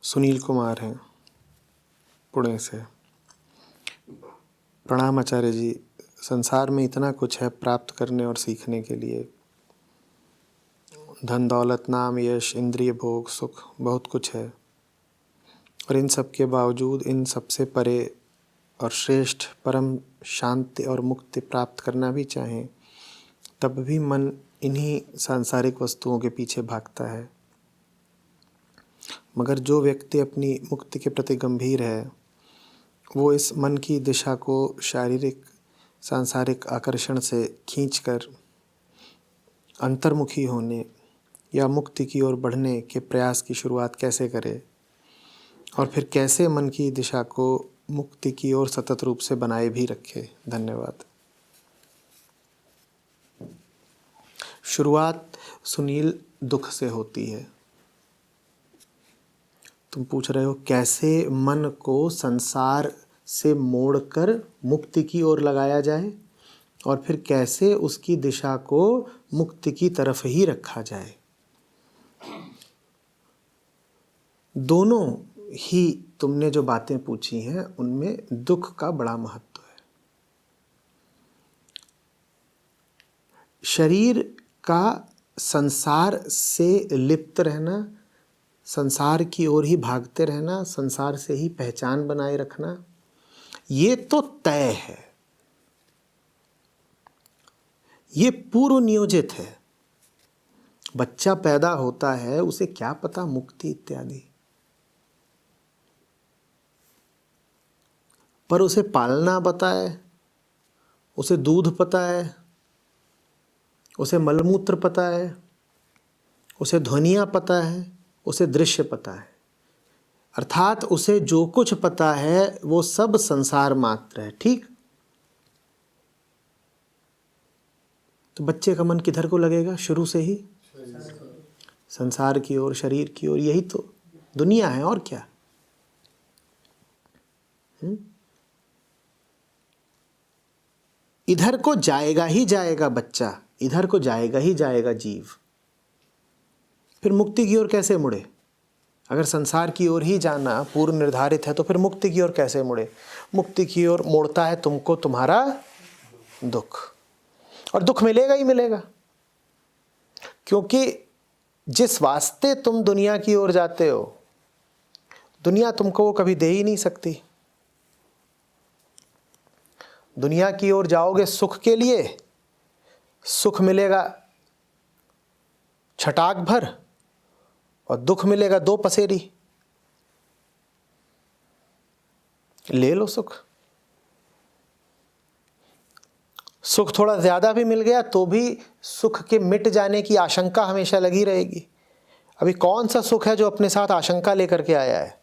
सुनील कुमार हैं, पुणे से। प्रणाम आचार्य जी। संसार में इतना कुछ है प्राप्त करने और सीखने के लिए। धन दौलत, नाम, यश, इंद्रिय भोग, सुख, बहुत कुछ है। और इन सब के बावजूद इन सबसे परे और श्रेष्ठ परम शांति और मुक्ति प्राप्त करना भी चाहें, तब भी मन इन्हीं सांसारिक वस्तुओं के पीछे भागता है। मगर जो व्यक्ति अपनी मुक्ति के प्रति गंभीर है, वो इस मन की दिशा को शारीरिक सांसारिक आकर्षण से खींचकर अंतर्मुखी होने या मुक्ति की ओर बढ़ने के प्रयास की शुरुआत कैसे करे, और फिर कैसे मन की दिशा को मुक्ति की ओर सतत रूप से बनाए भी रखे। धन्यवाद। शुरुआत सुनील दुख से होती है। तुम पूछ रहे हो कैसे मन को संसार से मोड़कर मुक्ति की ओर लगाया जाए और फिर कैसे उसकी दिशा को मुक्ति की तरफ ही रखा जाए। दोनों ही तुमने जो बातें पूछी हैं उनमें दुख का बड़ा महत्व है। शरीर का संसार से लिप्त रहना, संसार की ओर ही भागते रहना, संसार से ही पहचान बनाए रखना, ये तो तय है, ये पूर्व नियोजित है। बच्चा पैदा होता है, उसे क्या पता मुक्ति इत्यादि, पर उसे पालना पता है, उसे दूध पता है, उसे मलमूत्र पता है, उसे ध्वनियाँ पता है, उसे दृश्य पता है। अर्थात उसे जो कुछ पता है वो सब संसार मात्र है। ठीक? तो बच्चे का मन किधर को लगेगा शुरू से ही? संसार की ओर, शरीर की ओर। यही तो दुनिया है, और क्या। इधर को जाएगा ही जाएगा बच्चा, इधर को जाएगा ही जाएगा जीव। फिर मुक्ति की ओर कैसे मुड़े? अगर संसार की ओर ही जाना पूर्व निर्धारित है तो फिर मुक्ति की ओर कैसे मुड़े? मुक्ति की ओर मोड़ता है तुमको तुम्हारा दुख, और दुख मिलेगा ही मिलेगा, क्योंकि जिस वास्ते तुम दुनिया की ओर जाते हो, दुनिया तुमको वो कभी दे ही नहीं सकती। दुनिया की ओर जाओगे सुख के लिए, सुख मिलेगा छटाक भर और दुख मिलेगा 2 पसेरी। ले लो सुख। सुख थोड़ा ज्यादा भी मिल गया तो भी सुख के मिट जाने की आशंका हमेशा लगी रहेगी। अभी कौन सा सुख है जो अपने साथ आशंका लेकर के आया है?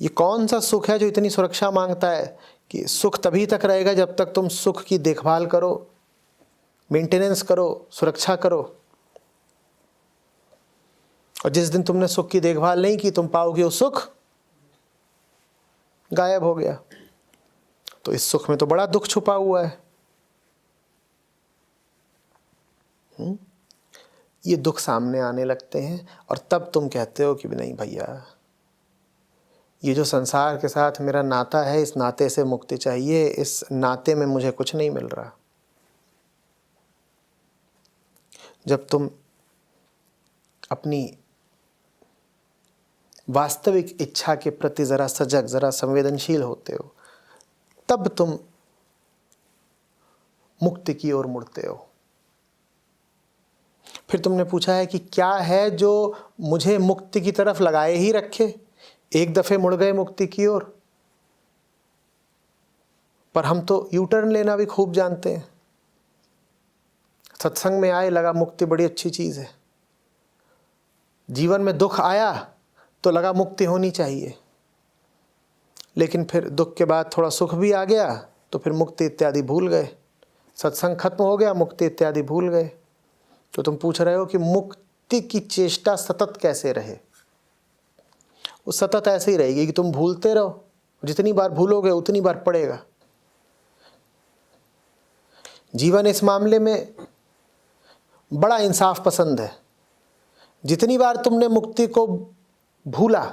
ये कौन सा सुख है जो इतनी सुरक्षा मांगता है कि सुख तभी तक रहेगा जब तक तुम सुख की देखभाल करो, मेंटेनेंस करो, सुरक्षा करो। और जिस दिन तुमने सुख की देखभाल नहीं की, तुम पाओगे वो सुख गायब हो गया। तो इस सुख में तो बड़ा दुख छुपा हुआ है। ये दुख सामने आने लगते हैं और तब तुम कहते हो कि नहीं भैया, ये जो संसार के साथ मेरा नाता है, इस नाते से मुक्ति चाहिए, इस नाते में मुझे कुछ नहीं मिल रहा। जब तुम अपनी वास्तविक इच्छा के प्रति जरा सजग, जरा संवेदनशील होते हो, तब तुम मुक्ति की ओर मुड़ते हो। फिर तुमने पूछा है कि क्या है जो मुझे मुक्ति की तरफ लगाए ही रखे। एक दफे मुड़ गए मुक्ति की ओर, पर हम तो यू टर्न लेना भी खूब जानते हैं। सत्संग में आए, लगा मुक्ति बड़ी अच्छी चीज है। जीवन में दुख आया तो लगा मुक्ति होनी चाहिए, लेकिन फिर दुख के बाद थोड़ा सुख भी आ गया तो फिर मुक्ति इत्यादि भूल गए। सत्संग खत्म हो गया, मुक्ति इत्यादि भूल गए। तो तुम पूछ रहे हो कि मुक्ति की चेष्टा सतत कैसे रहे? वो सतत ऐसे ही रहेगी कि तुम भूलते रहो, जितनी बार भूलोगे उतनी बार पड़ेगा। जीवन इस मामले में बड़ा इंसाफ पसंद है। जितनी बार तुमने मुक्ति को भूला,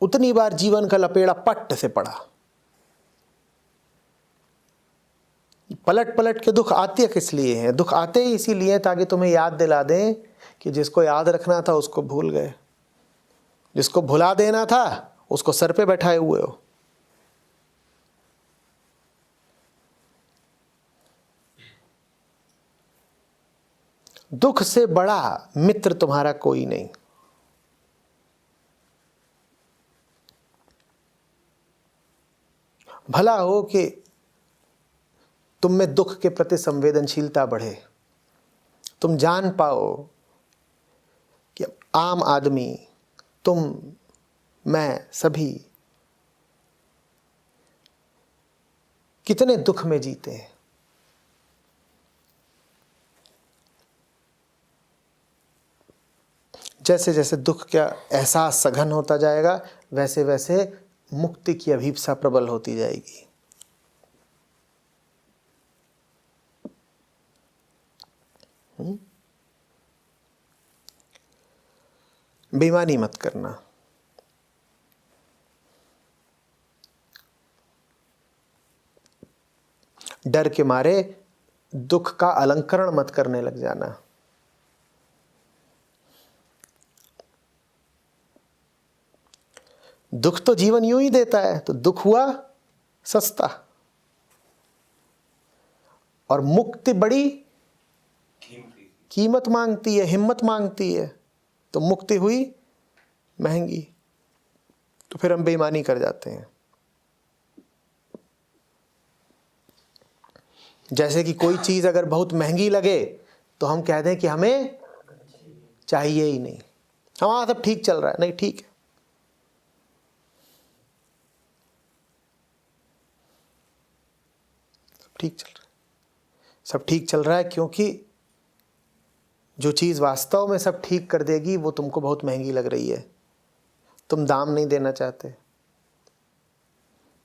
उतनी बार जीवन का लपेड़ा पट्ट से पड़ा। पलट पलट के दुख आते किस लिए हैं? दुख आते ही इसीलिए ताकि तुम्हें याद दिला दें कि जिसको याद रखना था उसको भूल गए, जिसको भुला देना था उसको सर पे बैठाए हुए हो। दुख से बड़ा मित्र तुम्हारा कोई नहीं। भला हो कि तुम में दुख के प्रति संवेदनशीलता बढ़े, तुम जान पाओ कि आम आदमी, तुम, मैं, सभी कितने दुख में जीते हैं। जैसे जैसे दुख का एहसास सघन होता जाएगा वैसे वैसे मुक्ति की अभीप्सा प्रबल होती जाएगी। बेईमानी मत करना, डर के मारे दुख का अलंकरण मत करने लग जाना। दुख तो जीवन यूं ही देता है, तो दुख हुआ सस्ता, और मुक्ति बड़ी कीमत मांगती है, हिम्मत मांगती है। तो मुक्ति हुई महंगी, तो फिर हम बेईमानी कर जाते हैं। जैसे कि कोई चीज अगर बहुत महंगी लगे तो हम कह दें कि हमें चाहिए ही नहीं, हाँ सब ठीक चल रहा है। नहीं, ठीक है, ठीक चल रहा है, सब ठीक चल रहा है, क्योंकि जो चीज़ वास्तव में सब ठीक कर देगी वो तुमको बहुत महंगी लग रही है, तुम दाम नहीं देना चाहते।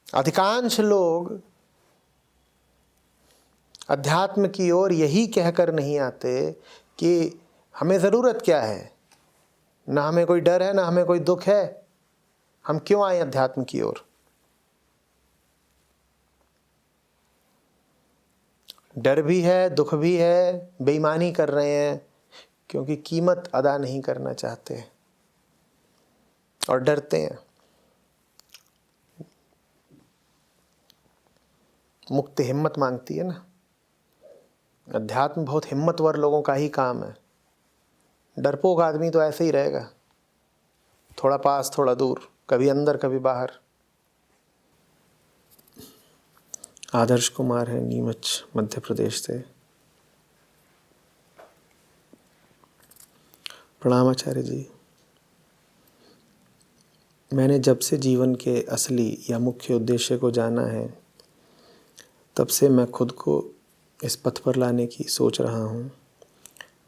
अधिकांश लोग अध्यात्म की ओर यही कहकर नहीं आते कि हमें ज़रूरत क्या है, ना हमें कोई डर है ना हमें कोई दुख है, हम क्यों आए अध्यात्म की ओर। डर भी है, दुख भी है, बेईमानी कर रहे हैं क्योंकि कीमत अदा नहीं करना चाहते और डरते हैं। मुक्ति हिम्मत मांगती है ना। अध्यात्म बहुत हिम्मतवर लोगों का ही काम है। डरपोक आदमी तो ऐसे ही रहेगा, थोड़ा पास थोड़ा दूर, कभी अंदर कभी बाहर। आदर्श कुमार है, नीमच मध्य प्रदेश से। प्रणाम आचार्य जी। मैंने जब से जीवन के असली या मुख्य उद्देश्य को जाना है तब से मैं खुद को इस पथ पर लाने की सोच रहा हूँ,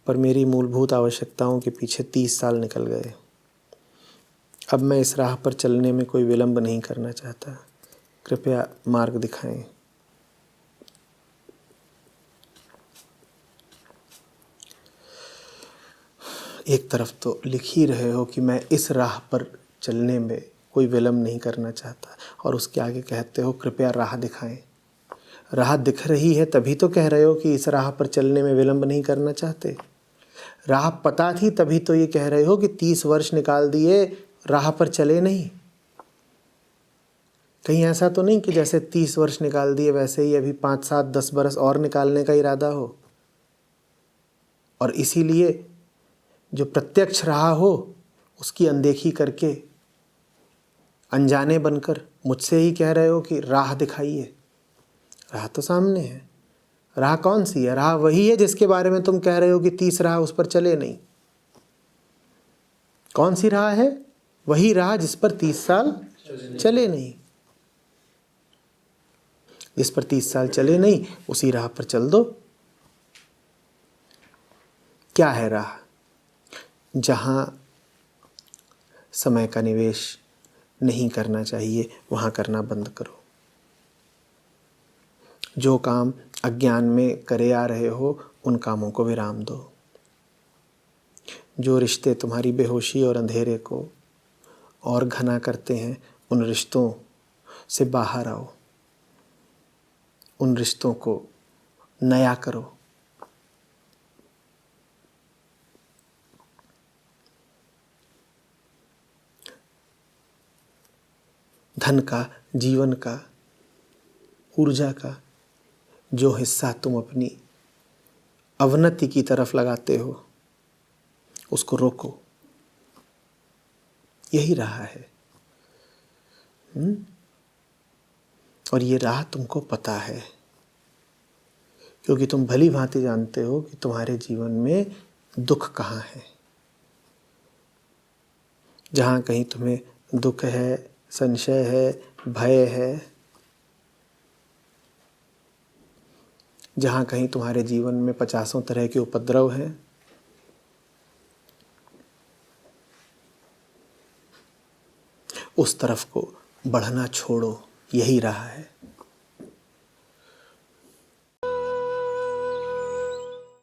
पर मेरी मूलभूत आवश्यकताओं के पीछे 30 साल निकल गए। अब मैं इस राह पर चलने में कोई विलंब नहीं करना चाहता, कृपया मार्ग दिखाएं। एक तरफ तो लिख ही रहे हो कि मैं इस राह पर चलने में कोई विलंब नहीं करना चाहता, और उसके आगे कहते हो कृपया राह दिखाएं। राह दिख रही है तभी तो कह रहे हो कि इस राह पर चलने में विलंब नहीं करना चाहते। राह पता थी तभी तो ये कह रहे हो कि 30 वर्ष निकाल दिए, राह पर चले नहीं। कहीं ऐसा तो नहीं कि जैसे 30 वर्ष निकाल दिए वैसे ही अभी 5, 7, 10 बरस और निकालने का इरादा हो, और इसीलिए जो प्रत्यक्ष रहा हो उसकी अनदेखी करके अनजाने बनकर मुझसे ही कह रहे हो कि राह दिखाइए। राह तो सामने है। राह कौन सी है? राह वही है जिसके बारे में तुम कह रहे हो कि 30 राह उस पर चले नहीं। कौन सी राह है? वही राह जिस पर 30 साल चले नहीं। जिस पर 30 साल चले नहीं उसी राह पर चल दो। क्या है राह? जहाँ समय का निवेश नहीं करना चाहिए वहाँ करना बंद करो। जो काम अज्ञान में करे आ रहे हो उन कामों को विराम दो। जो रिश्ते तुम्हारी बेहोशी और अंधेरे को और घना करते हैं, उन रिश्तों से बाहर आओ, उन रिश्तों को नया करो। धन का, जीवन का, ऊर्जा का जो हिस्सा तुम अपनी अवनति की तरफ लगाते हो उसको रोको। यही राह है। और ये राह तुमको पता है, क्योंकि तुम भली भांति जानते हो कि तुम्हारे जीवन में दुख कहाँ है। जहाँ कहीं तुम्हें दुख है, संशय है, भय है, जहाँ कहीं तुम्हारे जीवन में 50 तरह के उपद्रव हैं, उस तरफ को बढ़ना छोड़ो। यही राह है।